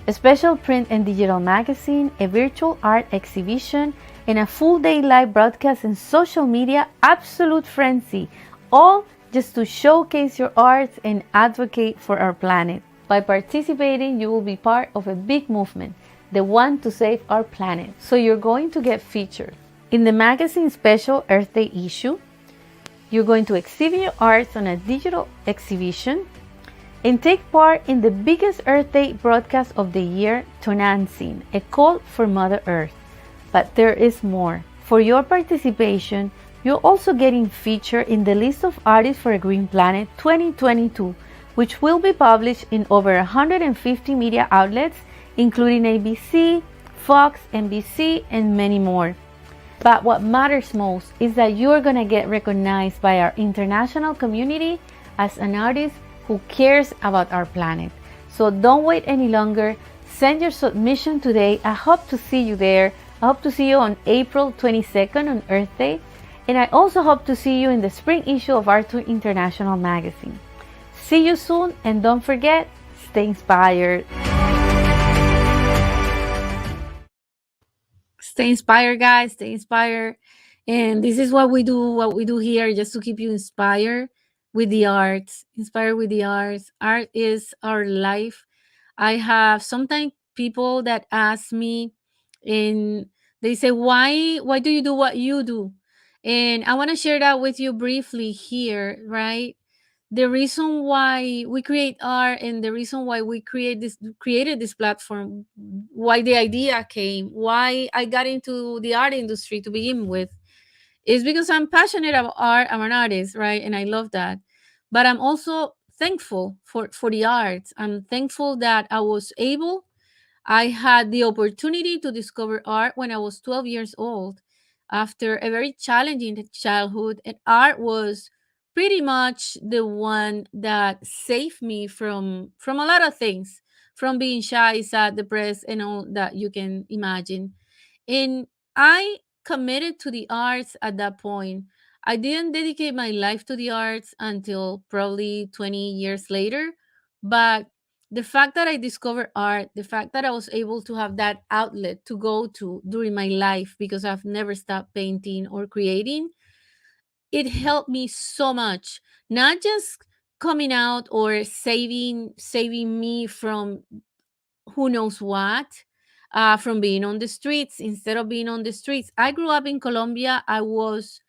A special print and digital magazine, a virtual art exhibition, and a full day live broadcast and social media absolute frenzy, all just to showcase your arts and advocate for our planet. By participating, you will be part of a big movement, the one to save our planet. So you're going to get featured. In the magazine special Earth Day issue, you're going to exhibit your arts on a digital exhibition and take part in the biggest Earth Day broadcast of the year, Tonantzin, a call for Mother Earth. But there is more. For your participation, you're also getting featured in the list of artists for a green planet 2022, which will be published in over 150 media outlets, including ABC, Fox, NBC, and many more. But what matters most is that you're gonna get recognized by our international community as an artist who cares about our planet. So don't wait any longer. Send your submission today. I hope to see you there. I hope to see you on April 22nd on Earth Day. And I also hope to see you in the spring issue of ArtTour International Magazine. See you soon, and don't forget, stay inspired. Stay inspired, guys. Stay inspired. And this is what we do here, just to keep you inspired with the arts. Inspired with the arts. Art is our life. I have sometimes people that ask me, and they say, why do you do what you do? And I want to share that with you briefly here, right? The reason why we create art, and the reason why we created this platform, why the idea came, why I got into the art industry to begin with, is because I'm passionate about art. I'm an artist, right? And I love that. But I'm also thankful for the arts. I'm thankful that I had the opportunity to discover art when I was 12 years old after a very challenging childhood. And art was pretty much the one that saved me from a lot of things, from being shy, sad, depressed, and all that you can imagine. And I committed to the arts at that point. I didn't dedicate my life to the arts until probably 20 years later. But the fact that I discovered art, the fact that I was able to have that outlet to go to during my life, because I've never stopped painting or creating, it helped me so much. Not just coming out or saving me from who knows what, from being on the streets. Instead of being on the streets, I grew up in Colombia. I was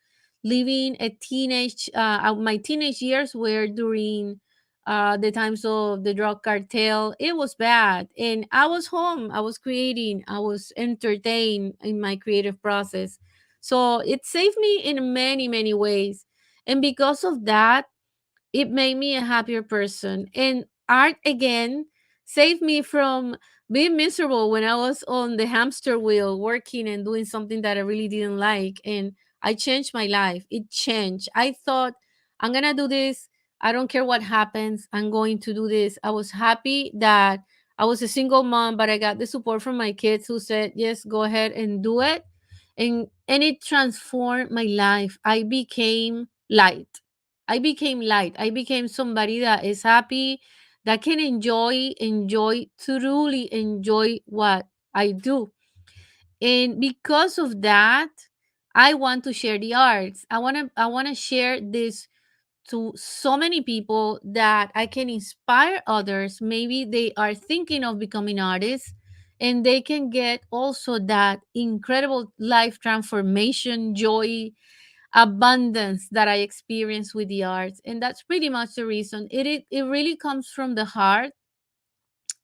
living my teenage years were during the times of the drug cartel. It was bad, and I was home, I was creating, I was entertained in my creative process. So it saved me in many many ways, and because of that, it made me a happier person. And art again saved me from being miserable when I was on the hamster wheel working and doing something that I really didn't like. And I changed my life. It changed. I thought, I'm going to do this. I don't care what happens. I'm going to do this. I was happy that I was a single mom, but I got the support from my kids who said, yes, go ahead and do it. And it transformed my life. I became light. I became somebody that is happy, that can truly enjoy what I do. And because of that, I want to share the arts. I want to share this to so many people, that I can inspire others. Maybe they are thinking of becoming artists, and they can get also that incredible life transformation, joy, abundance that I experience with the arts. And that's pretty much the reason. It really comes from the heart.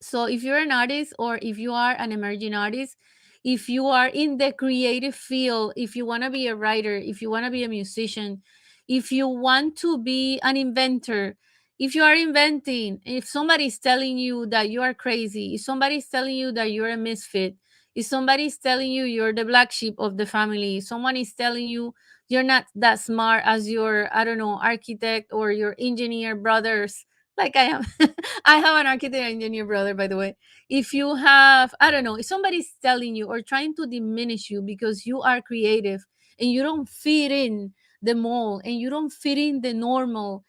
So if you're an artist, or if you are an emerging artist, if you are in the creative field, if you want to be a writer, if you want to be a musician, if you want to be an inventor, if you are inventing, if somebody's telling you that you are crazy, if somebody's telling you that you're a misfit, if somebody's telling you you're the black sheep of the family, someone is telling you you're not that smart as your, I don't know, architect or your engineer brothers, like I am. I have an architect engineer brother, by the way. If you have, I don't know, if somebody's telling you or trying to diminish you because you are creative and you don't fit in the mold, and you don't fit in the normal,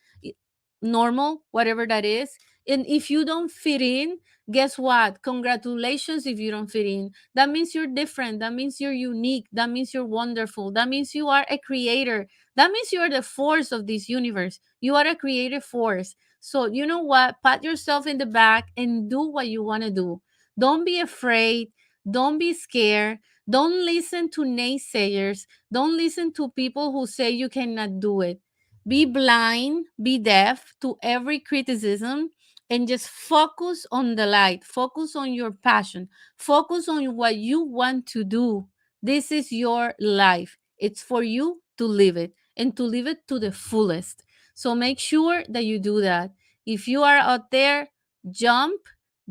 whatever that is, And if you don't fit in, guess what? Congratulations if you don't fit in. That means you're different. That means you're unique. That means you're wonderful. That means you are a creator. That means you are the force of this universe. You are a creative force. So, you know what? Pat yourself in the back and do what you want to do. Don't be afraid. Don't be scared. Don't listen to naysayers. Don't listen to people who say you cannot do it. Be blind, be deaf to every criticism, and just focus on the light, focus on your passion, focus on what you want to do. This is your life. It's for you to live it and to live it to the fullest. So make sure that you do that. If you are out there, jump,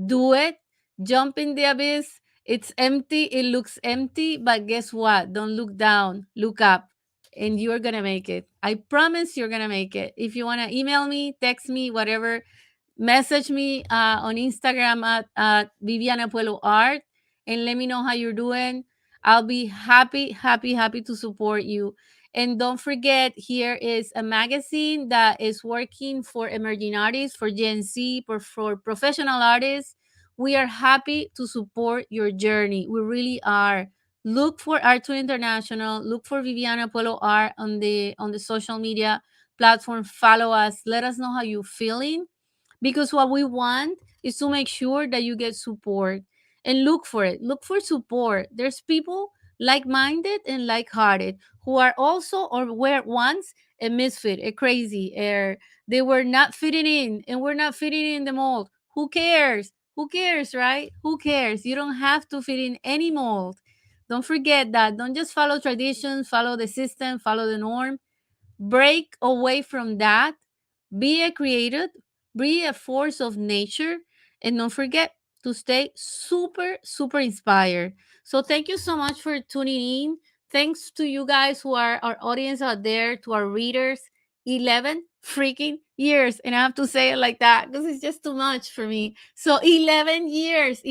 do it, jump in the abyss. It's empty, it looks empty, but guess what? Don't look down, look up, and you're gonna make it. I promise you're gonna make it. If you wanna email me, text me, whatever, message me on Instagram at Viviana Puello Art and let me know how you're doing. I'll be happy, happy, happy to support you. And don't forget, here is a magazine that is working for emerging artists, for Gen Z, for professional artists. We are happy to support your journey. We really are. Look for ArtTour International. Look for Viviana Puello Art on the social media platform. Follow us. Let us know how you're feeling, because what we want is to make sure that you get support, and look for it. Look for support. There's people like-minded and like-hearted who are also or were once a misfit, a crazy, or they were not fitting in and we're not fitting in the mold. Who cares? Who cares, right? Who cares? You don't have to fit in any mold. Don't forget that. Don't just follow traditions, follow the system, follow the norm. Break away from that. Be a creative, be a force of nature, and don't forget to stay super, super inspired. So, thank you so much for tuning in. Thanks to you guys who are our audience out there, to our readers. 11 freaking years. And I have to say it like that because it's just too much for me. So, 11 years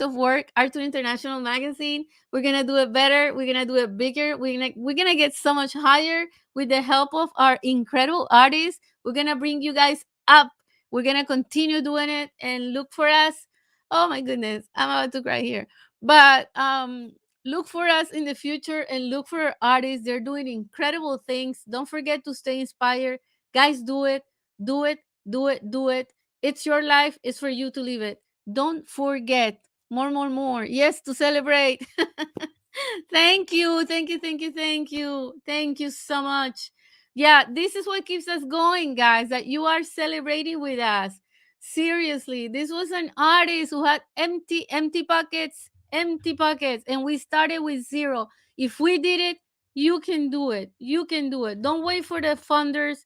of work, ArtTour International Magazine. We're going to do it better. We're going to do it bigger. We're gonna get so much higher with the help of our incredible artists. We're going to bring you guys up. We're going to continue doing it and look for us. Oh my goodness, I'm about to cry here. But look for us in the future and look for our artists. They're doing incredible things. Don't forget to stay inspired. Guys, do it. Do it. Do it. Do it. It's your life. It's for you to live it. Don't forget. More, more, more. Yes, to celebrate. Thank you. Thank you. Thank you. Thank you. Thank you so much. Yeah, this is what keeps us going, guys, that you are celebrating with us. Seriously, this was an artist who had empty pockets, empty pockets, and we started with zero. If we did it, you can do it. You can do it. Don't wait for the funders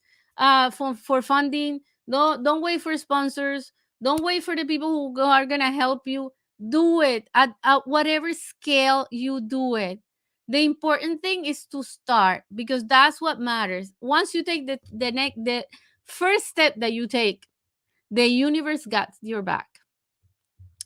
for funding. Don't wait for sponsors. Don't wait for the people who are gonna help you. Do it at whatever scale you do it. The important thing is to start, because that's what matters. Once you take the first step that you take, the universe got your back.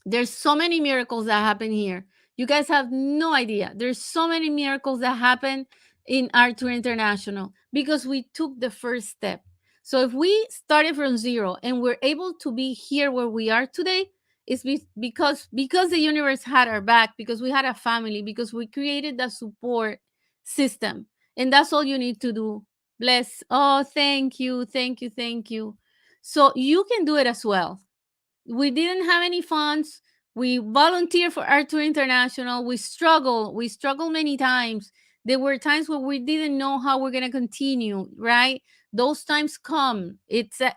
There's so many miracles that happen here. You guys have no idea. There's so many miracles that happen in ArtTour International because we took the first step. So if we started from zero and we're able to be here where we are today, it's because the universe had our back, because we had a family, because we created that support system. And that's all you need to do. Bless. Oh, thank you. Thank you. Thank you. So you can do it as well. We didn't have any funds. We volunteered for ArtTour International. We struggled many times. There were times where we didn't know how we're going to continue, right? Those times come. It's the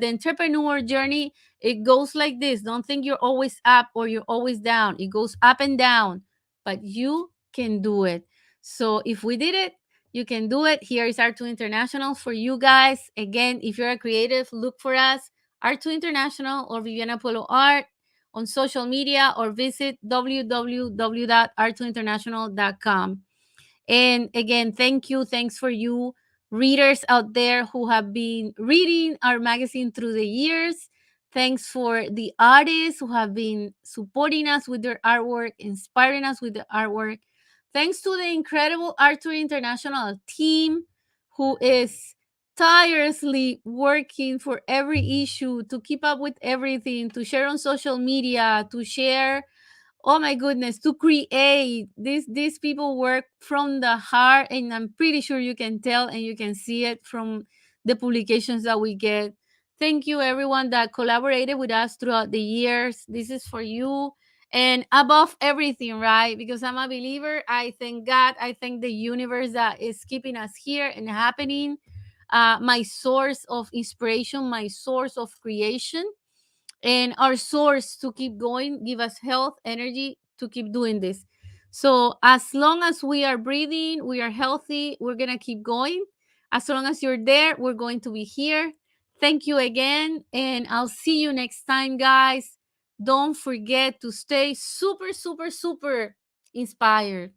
entrepreneur journey. It goes like this. Don't think you're always up or you're always down. It goes up and down, but you can do it. So if we did it, you can do it. Here is ArtTour International for you guys. Again, if you're a creative, look for us, ArtTour International or Viviana Puello Art on social media, or visit www.artourinternational.com. And again, thank you. Thanks for you readers out there who have been reading our magazine through the years. Thanks for the artists who have been supporting us with their artwork, inspiring us with the artwork. Thanks to the incredible ArtTour International team who is tirelessly working for every issue, to keep up with everything, to share on social media, to share, oh my goodness, to create. These people work from the heart, and I'm pretty sure you can tell and you can see it from the publications that we get. Thank you everyone that collaborated with us throughout the years. This is for you. And above everything, right, because I'm a believer, I thank God, I thank the universe that is keeping us here and happening. My source of inspiration, my source of creation, and our source to keep going, give us health, energy to keep doing this. So as long as we are breathing, we are healthy, we're going to keep going. As long as you're there, we're going to be here. Thank you again, and I'll see you next time, guys. Don't forget to stay super, super, super inspired.